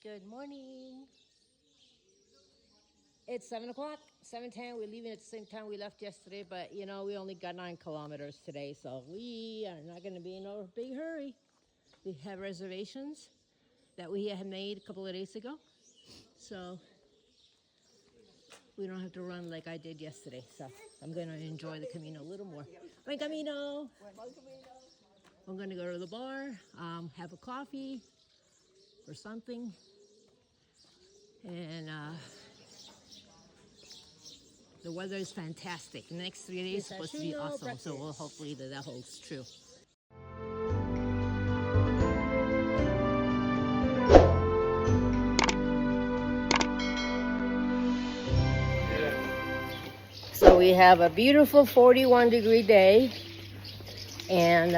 Good morning. It's 7 o'clock, 7:10. We're leaving at the same time we left yesterday, but you know, we only got 9 kilometers today, so we are not going to be in a big hurry. We have reservations that we had made a couple of days ago, so we don't have to run like I did yesterday. So I'm going to enjoy the Camino a little more. Buencamino! I'm going to go to the bar, have a coffee or something, and the weather is fantastic. The next 3 days is supposed to be awesome, so we'll hopefully that holds true. So we have a beautiful 41-degree day, and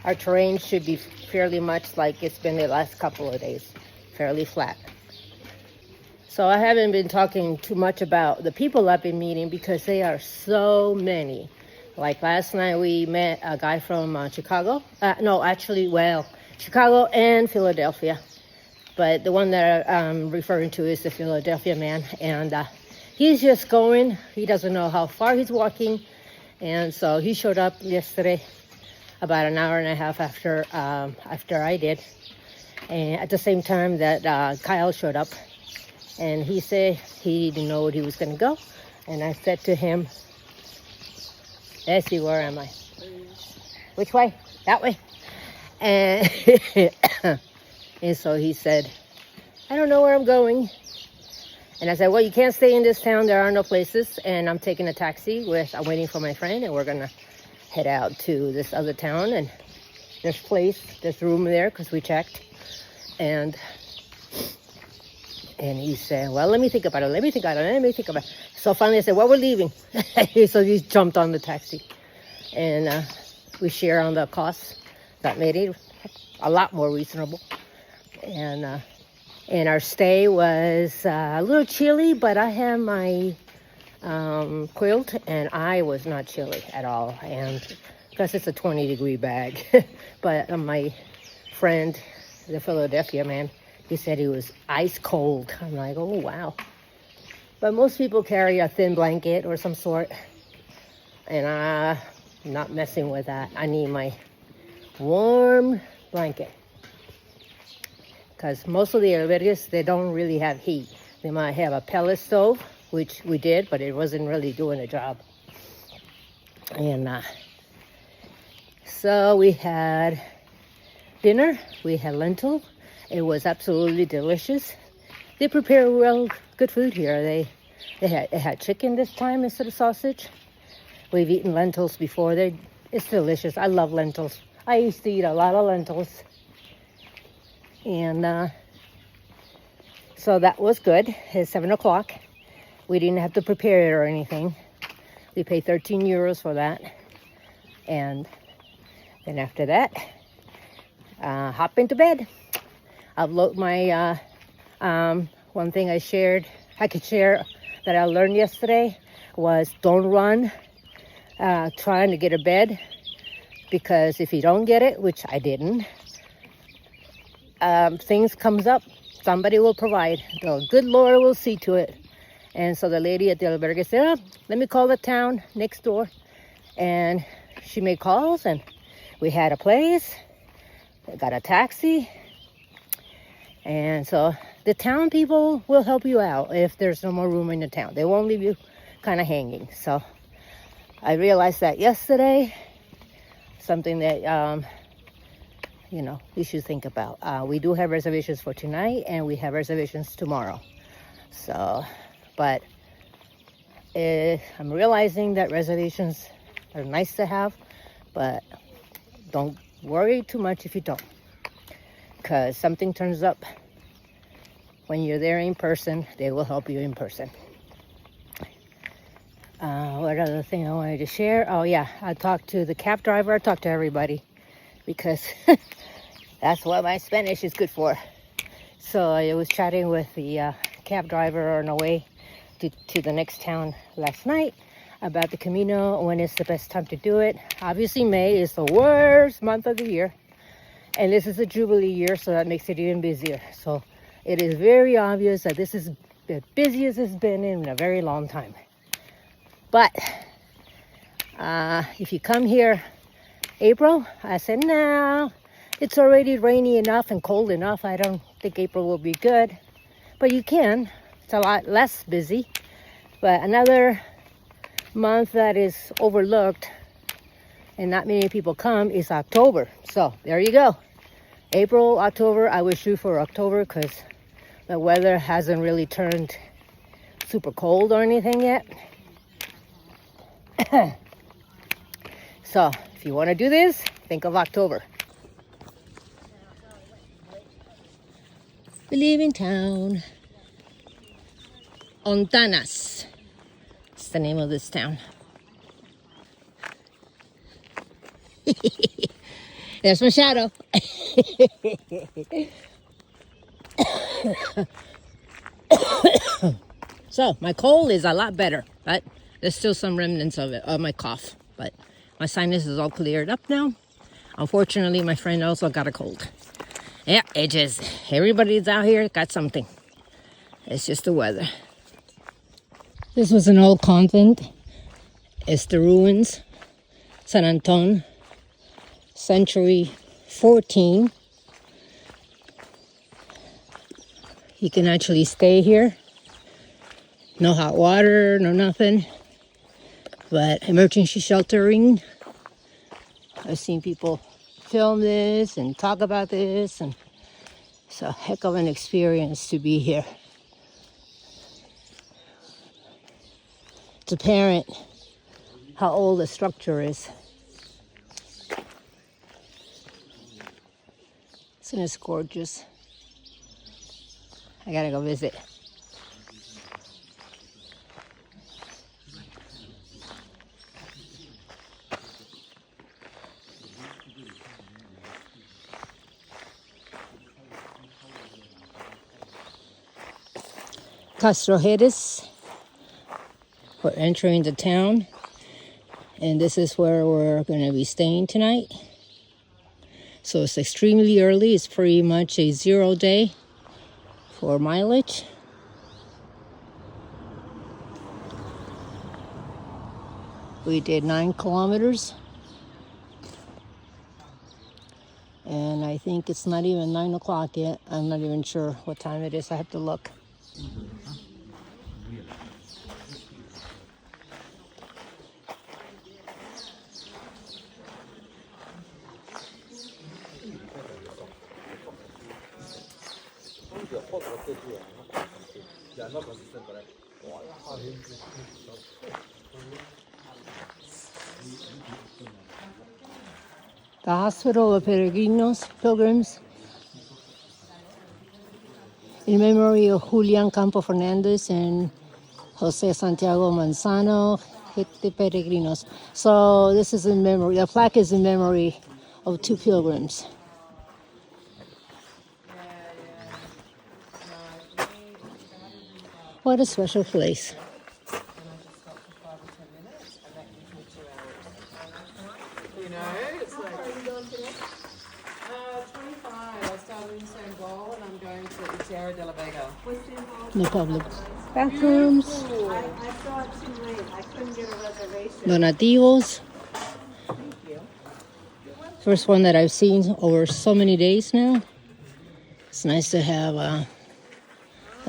our terrain should be fairly much like it's been the last couple of days, fairly flat. So I haven't been talking too much about the people I've been meeting because they are so many. Like last night we met a guy from Chicago. Chicago and Philadelphia. But the one that I'm referring to is the Philadelphia man. And he's just going. He doesn't know how far he's walking. And so he showed up yesterday about an hour and a half after I did. And at the same time that Kyle showed up. And he said he didn't know where he was going to go. And I said to him, let's see, where am I? Which way? That way. And, and so he said, I don't know where I'm going. And I said, well, you can't stay in this town. There are no places. And I'm taking a taxi I'm waiting for my friend. And we're going to head out to this other town. And there's room there because we checked. And he said, well, let me think about it. So finally I said, well, we're leaving. So he jumped on the taxi. And we share on the costs. That made it a lot more reasonable. And our stay was a little chilly, but I had my quilt, and I was not chilly at all. And because it's a 20-degree bag. But my friend, the Philadelphia man, he said he was ice cold. I'm like, oh, wow. But most people carry a thin blanket or some sort. And I'm not messing with that. I need my warm blanket. Because most of the albergues, they don't really have heat. They might have a pellet stove, which we did, but it wasn't really doing the job. And so we had dinner. We had lentil. It was absolutely delicious. They prepare real good food here. They had chicken this time instead of sausage. We've eaten lentils before. It's delicious. I love lentils. I used to eat a lot of lentils. And so that was good. It's 7 o'clock. We didn't have to prepare it or anything. We paid 13 euros for that. And then after that, hop into bed. Upload my one thing I could share that I learned yesterday was don't run trying to get a bed, because if you don't get it, which I didn't, things comes up. Somebody will provide. The good Lord will see to it. And so the lady at the albergue said, oh, let me call the town next door. And she made calls, and we had a place. Got a taxi. And so the town people will help you out if there's no more room in the town. They won't leave you kind of hanging. So I realized that yesterday, something that, you should think about. We do have reservations for tonight, and we have reservations tomorrow. So, but I'm realizing that reservations are nice to have, but don't worry too much if you don't. Because something turns up when you're there in person. They will help you in person. What other thing I wanted to share? Oh yeah, I talked to the cab driver. I talked to everybody because that's what my Spanish is good for. So I was chatting with the cab driver on the way to the next town last night about the Camino, when it's the best time to do it. Obviously May is the worst month of the year. And this is a Jubilee year, so that makes it even busier. So it is very obvious that this is the busiest it's been in a very long time. But if you come here April, I said, no, it's already rainy enough and cold enough. I don't think April will be good. But you can. It's a lot less busy. But another month that is overlooked and not many people come is October. So there you go. April, October, I would shoot for October because the weather hasn't really turned super cold or anything yet. So if you want to do this, think of October. We live in town. Ontanas. It's the name of this town. There's my shadow. So my cold is a lot better, but there's still some remnants of it, of my cough. But my sinus is all cleared up now. Unfortunately, my friend also got a cold. Yeah, it just, everybody's out here got something. It's just the weather. This was an old convent. It's the ruins. San Anton, century 14. You can actually stay here. No hot water, no nothing. But emergency sheltering. I've seen people film this and talk about this, and it's a heck of an experience to be here. It's apparent how old the structure is. Isn't it gorgeous? I gotta go visit. Castro Hedis. We're entering the town, and this is where we're going to be staying tonight. So it's extremely early. It's pretty much a 0 day for mileage. We did 9 kilometers, and I think it's not even 9 o'clock yet. I'm not even sure what time it is. I have to look. The Hospital of Peregrinos, Pilgrims, in memory of Julian Campo Fernandez and Jose Santiago Manzano, de Peregrinos. So this is in memory, the plaque is in memory of 2 pilgrims. What a special place. You know, it's like 25. I started in Senegal and I'm going to Tierra de la Vega. No public bathrooms. I saw it too late. I couldn't get a reservation. Donativos. First one that I've seen over so many days now. It's nice to have a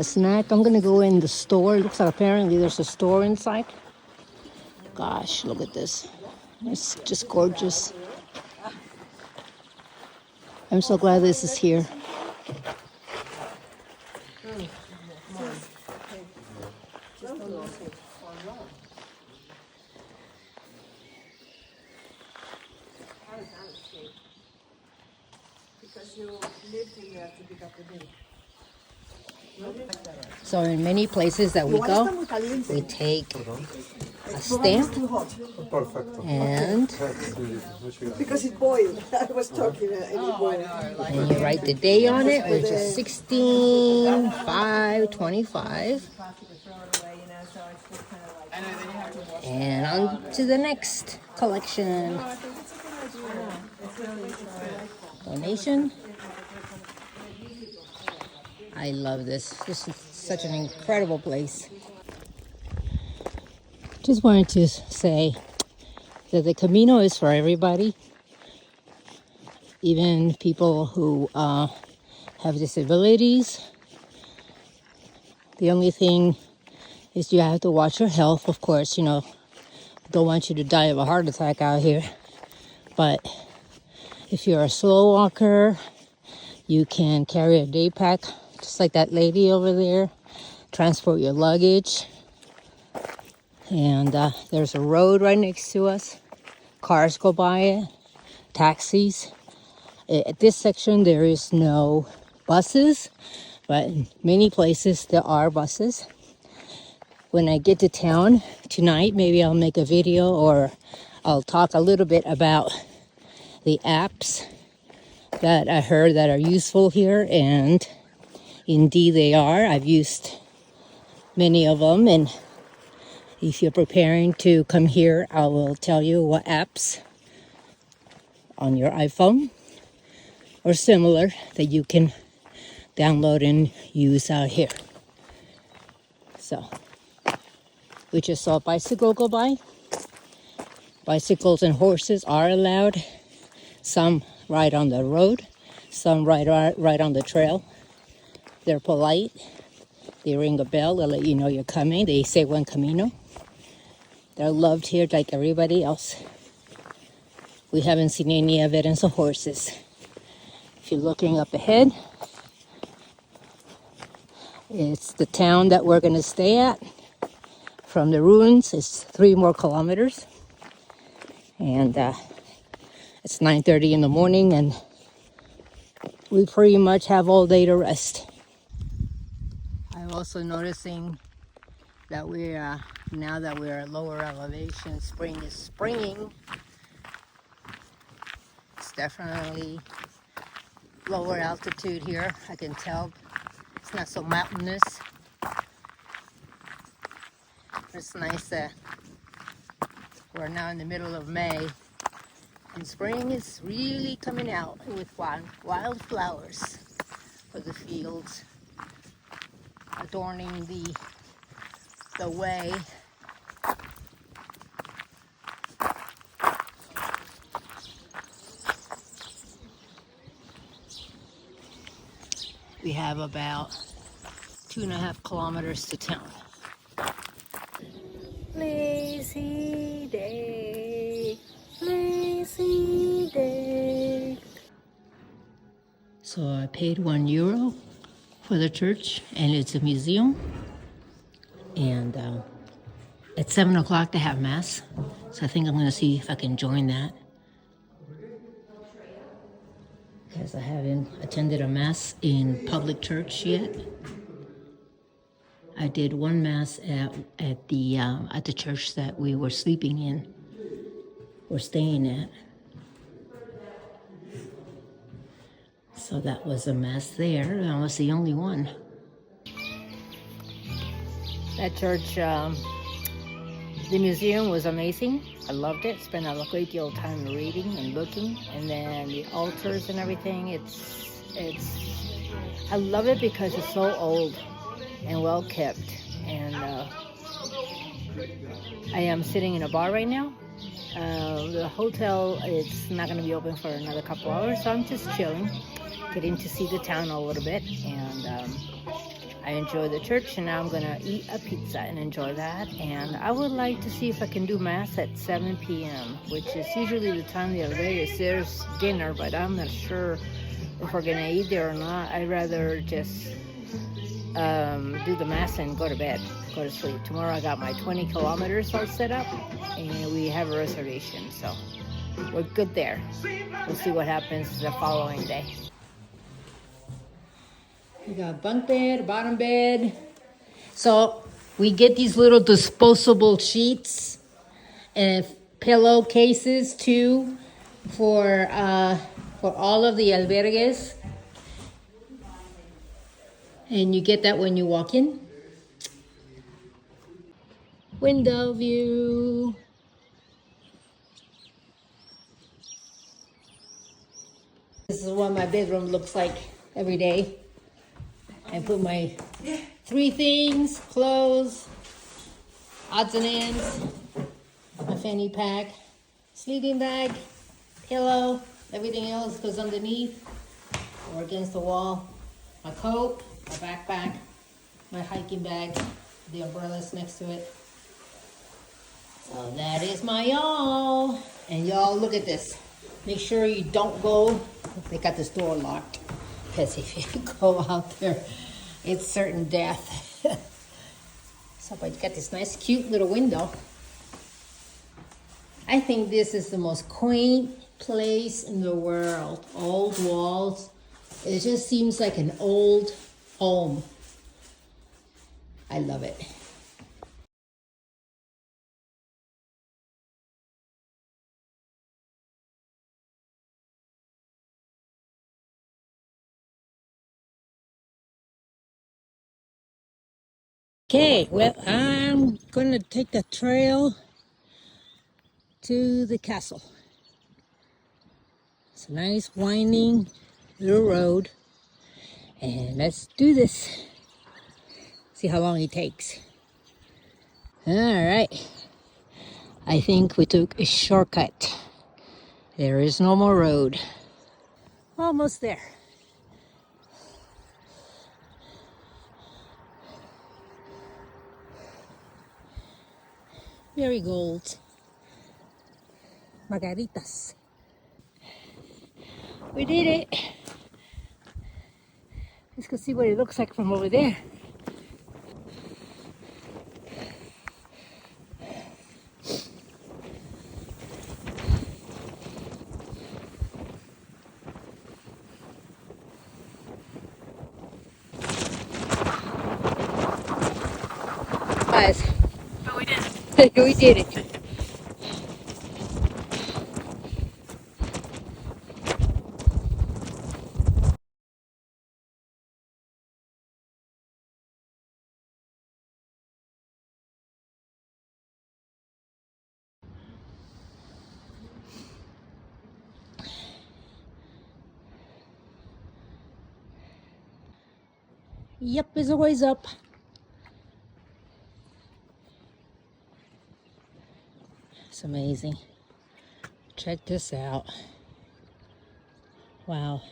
snack. I'm gonna go in the store. It looks like apparently there's a store inside. Gosh, look at this. It's just gorgeous. I'm so glad this is here. Because you live here to pick up the bill. So in many places that we go, we take a stamp and Because it boiled. I was talking and it boiled. you write the day on it, which is 16/5/25. And on to the next collection. donation. I love this. This is such an incredible place. Just wanted to say that the Camino is for everybody, even people who have disabilities. The only thing is you have to watch your health, of course. You know, don't want you to die of a heart attack out here. But if you're a slow walker, you can carry a day pack, just like that lady over there. Transport your luggage. And there's a road right next to us. Cars go by it, taxis. At this section, there is no buses, but in many places there are buses. When I get to town tonight, maybe I'll make a video or I'll talk a little bit about the apps that I heard that are useful here, and indeed they are. I've used many of them, and if you're preparing to come here, I will tell you what apps on your iPhone or similar that you can download and use out here. So, we just saw a bicycle go by. Bicycles and horses are allowed. Some ride on the road, some ride on the trail. They're polite. They ring a bell, they let you know you're coming. They say buencamino. They're loved here like everybody else. We haven't seen any evidence of horses. If you're looking up ahead, it's the town that we're going to stay at. From the ruins, it's 3 more kilometers. And it's 9:30 in the morning, and we pretty much have all day to rest. I'm also noticing that now that we're at lower elevation, spring is springing. It's definitely lower altitude here. I can tell it's not so mountainous. It's nice that we're now in the middle of May, and spring is really coming out with wildflowers for the fields, adorning the way. We have about 2.5 kilometers to town. Lazy day, lazy day. So I paid €1 for the church, and it's a museum. And at 7 o'clock they have mass. So I think I'm going to see if I can join that, because I haven't attended a mass in public church yet. I did one mass at the church that we were sleeping in, or staying at. So that was a mass there, and I was the only one. That church, the museum was amazing. I loved it. Spent a great deal of time reading and looking, and then the altars and everything. I love it because it's so old and well kept. And I am sitting in a bar right now. The hotel, it's not going to be open for another couple hours, so I'm just chilling, getting to see the town a little bit. And I enjoy the church, and now I'm going to eat a pizza and enjoy that. And I would like to see if I can do mass at 7 p.m., which is usually the time the Vegas there's dinner, but I'm not sure if we're going to eat there or not. I'd rather just do the mass and go to bed, go to sleep. Tomorrow I got my 20 kilometers all set up, and we have a reservation, so we're good there. We'll see what happens the following day. We got bunk bed, bottom bed. So we get these little disposable sheets and pillowcases too for all of the albergues. And you get that when you walk in. Window view. This is what my bedroom looks like every day. I put my 3 things, clothes, odds and ends, my fanny pack, sleeping bag, pillow, everything else goes underneath or against the wall. My coat, my backpack, my hiking bag, the umbrella's next to it. So that is my y'all. And y'all, look at this. Make sure you don't go. They got this door locked. Because if you go out there, it's certain death. So, but you got this nice, cute little window. I think this is the most quaint place in the world. Old walls. It just seems like an old home. I love it. Okay, well, I'm gonna take the trail to the castle. It's a nice winding little road, and let's do this. See how long it takes. All right, I think we took a shortcut. There is no more road. Almost there. Marigolds, margaritas. We did it. Let's go see what it looks like from over there. Guys, But we did it. we did it. Yep, it's a ways up. It's amazing. Check this out. Wow.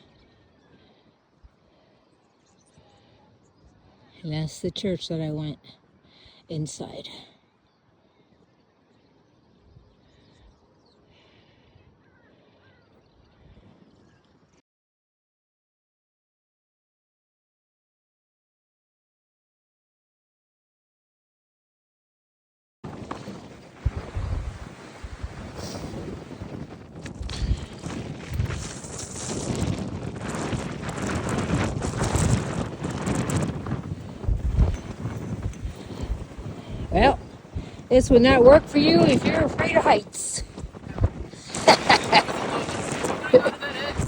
And that's the church that I went inside. Well, this would not work for you if you're afraid of heights.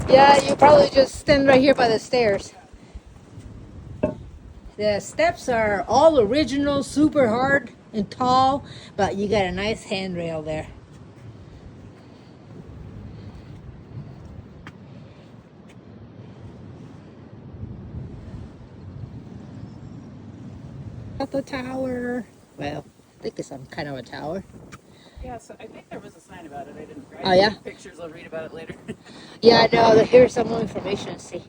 Yeah, you probably just stand right here by the stairs. The steps are all original, super hard and tall, but you got a nice handrail there. At the tower. Well, I think it's some kind of a tower. Yeah, so I think there was a sign about it. I didn't write Oh, yeah? pictures. I'll read about it later. Yeah, I know. Here's some more information. See.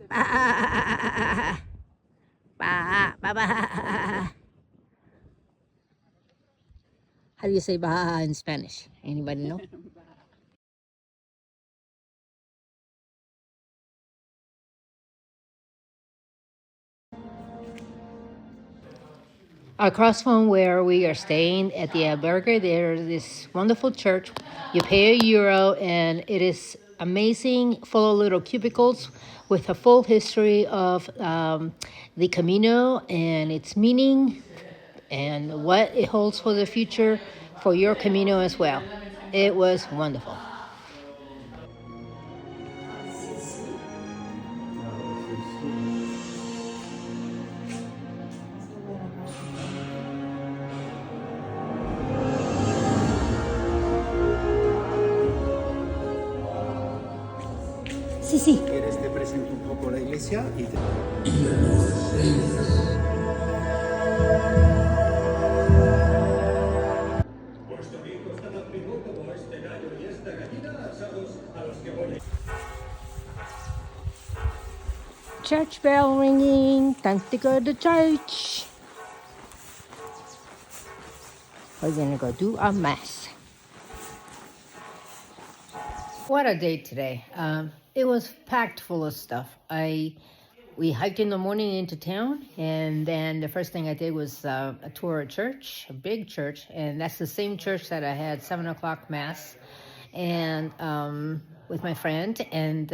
Bah, bah, bah, bah. How do you say bah in Spanish? Anybody know? Across from where we are staying at the albergue, there's this wonderful church. You pay €1 and it is amazing, full of little cubicles with a full history of the Camino and its meaning and what it holds for the future for your Camino as well. It was wonderful. Sí, sí. ¿Quieres te presento un poco la iglesia? Church bell ringing. Time to go to church. We're gonna go do a mass. What a day today. It was packed full of stuff. We hiked in the morning into town, and then the first thing I did was a tour of church, a big church, and that's the same church that I had 7 o'clock mass, and with my friend, and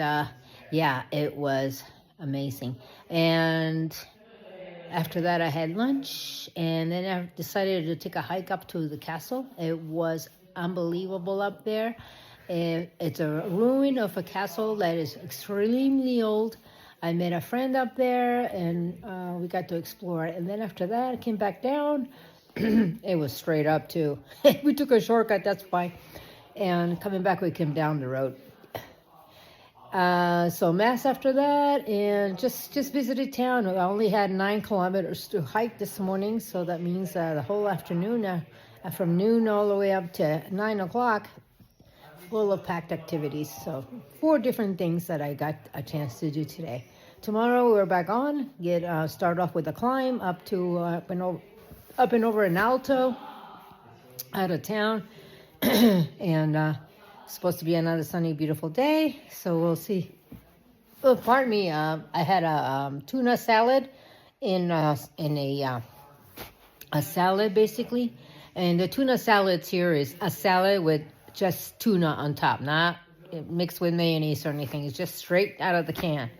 yeah, it was amazing. And after that, I had lunch, and then I decided to take a hike up to the castle. It was unbelievable up there. It's a ruin of a castle that is extremely old. I met a friend up there, and we got to explore it. And then after that, I came back down. It was straight up, too. We took a shortcut, that's why. And coming back, we came down the road. So mass after that, and just visited town. I only had 9 kilometers to hike this morning, so that means the whole afternoon, from noon all the way up to 9 o'clock, full of packed activities. So 4 different things that I got a chance to do today. Tomorrow we're back on. Start off with a climb up to up and over in Alto, out of town, and supposed to be another sunny, beautiful day. So we'll see. Oh, pardon me. I had a tuna salad in a salad basically, and the tuna salads here is a salad with just tuna on top, not mixed with mayonnaise or anything. It's just straight out of the can.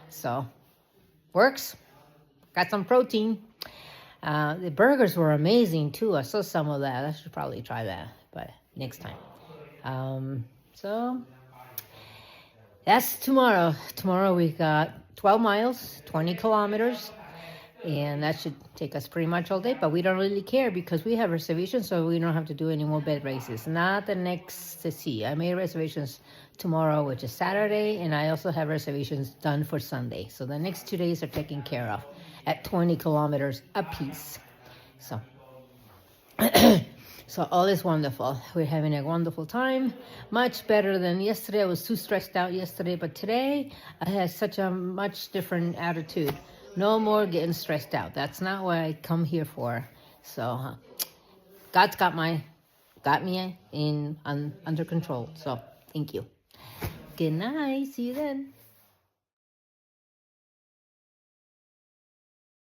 So, works. Got some protein. The burgers were amazing too. I saw some of that. I should probably try that, but next time. So, that's tomorrow. Tomorrow we got 12 miles, 20 kilometers. And that should take us pretty much all day, but we don't really care because we have reservations, so we don't have to do any more bed races. Not the next to see. I made reservations tomorrow, which is Saturday, and I also have reservations done for Sunday. So the next 2 days are taken care of at 20 kilometers apiece. So, so all is wonderful. We're having a wonderful time. Much better than yesterday. I was too stressed out yesterday, but today I had such a much different attitude. No more getting stressed out. That's not what I come here for. So, God's got me under control. So, thank you. Good night. See you then.